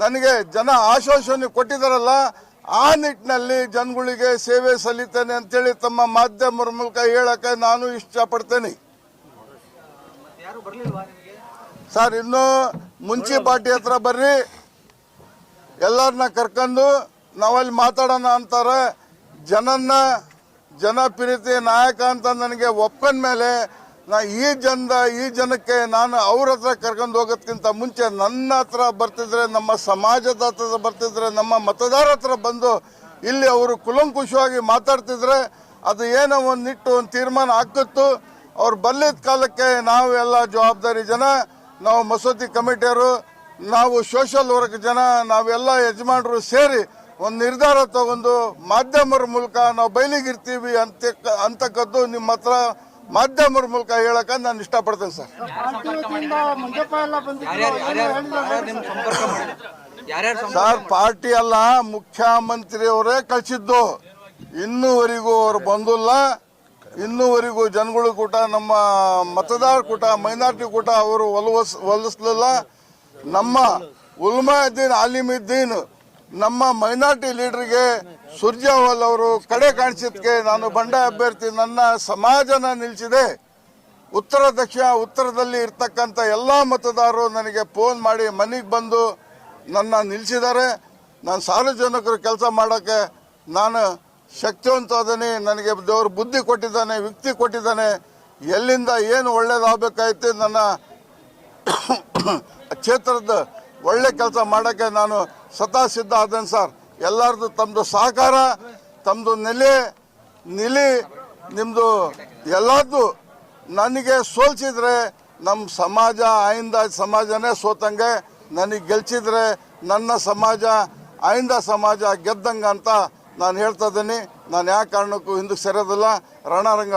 ನನಗೆ ಜನ ಆಶ್ವಾಸನೆ ಕೊಟ್ಟಿದ್ದಾರಲ್ಲ, ಆ ನಿಟ್ಟಿನಲ್ಲಿ ಜನಗಳಿಗೆ ಸೇವೆ ಸಲ್ಲಿತೇನೆ ಅಂತೇಳಿ ತಮ್ಮ ಮಾಧ್ಯಮರ ಮೂಲಕ ಹೇಳಕ್ಕೆ ನಾನು ಇಷ್ಟಪಡ್ತೇನೆ. ಸರ್, ಇನ್ನು ಮುನ್ಸಿಪಾಲ್ಟಿ ಹತ್ರ ಬರ್ರಿ, ಎಲ್ಲರನ್ನ ಕರ್ಕೊಂಡು ನಾವಲ್ಲಿ ಮಾತಾಡೋಣ ಅಂತಾರೆ. ಜನಪ್ರಿಯತೆ ನಾಯಕ ಅಂತ ನನಗೆ ಒಪ್ಕೊಂಡ ಮೇಲೆ ಈ ಜನಕ್ಕೆ ನಾನು ಅವ್ರ ಹತ್ರ ಕರ್ಕೊಂಡು ಹೋಗೋದಕ್ಕಿಂತ ಮುಂಚೆ ನನ್ನ ಹತ್ರ ಬರ್ತಿದ್ರೆ, ನಮ್ಮ ಸಮಾಜದ ಹತ್ರ ಬರ್ತಿದ್ರೆ, ನಮ್ಮ ಮತದಾರ ಹತ್ರ ಬಂದು ಇಲ್ಲಿ ಅವರು ಕುಲಂಕುಷವಾಗಿ ಮಾತಾಡ್ತಿದ್ರೆ ಅದು ಏನೋ ಒಂದು ತೀರ್ಮಾನ ಆಗ್ತಿತ್ತು. ಅವ್ರು ಬಲ್ಲಿದ ಕಾಲಕ್ಕೆ ನಾವು ಎಲ್ಲ ಜವಾಬ್ದಾರಿ ಜನ, ನಾವು ಮಸೂತಿ ಕಮಿಟಿಯವರು, ನಾವು ಸೋಷಲ್ ವರ್ಕ್ ಜನ, ನಾವೆಲ್ಲ ಯಜಮಾನರು ಸೇರಿ ಒಂದು ನಿರ್ಧಾರ ತಗೊಂಡು ಮಾಧ್ಯಮರ ಮೂಲಕ ನಾವು ಬಯಲಿಗಿರ್ತೀವಿ ಅಂತಕ್ಕದ್ದು ನಿಮ್ಮ ಹತ್ರ ಮಾಧ್ಯಮರ ಮೂಲಕ ಹೇಳಕ ನಾನು ಇಷ್ಟಪಡ್ತೇನೆ. ಸರ್, ಪಾರ್ಟಿ ಅಲ್ಲ, ಮುಖ್ಯಮಂತ್ರಿಯವರೇ ಕಳಿಸಿದ್ದು. ಇನ್ನೂವರೆಗೂ ಅವ್ರು ಬಂದಿಲ್ಲ. ಇನ್ನೂವರೆಗೂ ಜನಗಳ ಕೂಟ, ನಮ್ಮ ಮತದಾರ ಕೂಟ, ಮೈನಾರಿಟಿ ಕೂಟ ಅವರು ಒಲಿಸಲಿಲ್ಲ. ನಮ್ಮ ಉಲ್ಮಾಯುದ್ದೀನ್ ಆಲಿಮುದ್ದೀನ್ ನಮ್ಮ ಮೈನಾರಿಟಿ ಲೀಡರ್ಗೆ ಸುರ್ಜೇವಾಲ್ ಅವರು ಕಡೆ ಕಾಣಿಸಿದ್ಕೆ ನಾನು ಬಂಡಾಯ ಅಭ್ಯರ್ಥಿ ನನ್ನ ಸಮಾಜನ ನಿಲ್ಲಿಸಿದೆ. ಉತ್ತರದಲ್ಲಿ ಇರ್ತಕ್ಕಂಥ ಎಲ್ಲ ಮತದಾರರು ನನಗೆ ಫೋನ್ ಮಾಡಿ ಮನೆಗೆ ಬಂದು ನನ್ನ ನಿಲ್ಲಿಸಿದ್ದಾರೆ. ನಾನು ಸಾರ್ವಜನಿಕರು ಕೆಲಸ ಮಾಡೋಕ್ಕೆ ನಾನು ಶಕ್ತಿವಂತದನಿ. ನನಗೆ ದೇವರು ಬುದ್ಧಿ ಕೊಟ್ಟಿದ್ದಾನೆ, ಯುಕ್ತಿ ಕೊಟ್ಟಿದ್ದಾನೆ. ಎಲ್ಲಿಂದ ಏನು ಒಳ್ಳೇದಾಗಬೇಕಾಯ್ತು ನನ್ನ ಕ್ಷೇತ್ರದ ಒಳ್ಳೆ ಕೆಲಸ ಮಾಡೋಕ್ಕೆ ನಾನು ಸ್ವತಃ ಸಿದ್ಧ ಆದೇನೆ. ಸರ್, ಎಲ್ಲರದು ತಮ್ಮದು ಸಹಕಾರ, ತಮ್ಮದು ನಿಲಿ ನಿಮ್ಮದು ಎಲ್ಲದ್ದು ನನಗೆ ಸೋಲ್ಸಿದ್ರೆ ನಮ್ಮ ಸಮಾಜ ಆಯಿಂದ ಸಮಾಜನೇ ಸೋತಂಗೆ, ನನಗೆ ಗೆಲ್ಸಿದ್ರೆ ನನ್ನ ಸಮಾಜ ಆಯಿಂದ ಸಮಾಜ ಗೆದ್ದಂಗೆ ಅಂತ ನಾನು ಹೇಳ್ತಾ ಇದ್ದೀನಿ. ನಾನು ಯಾವ ಕಾರಣಕ್ಕೂ ಹಿಂದಕ್ಕೆ ಸರಿಯೋದಿಲ್ಲ. ರಣರಂಗ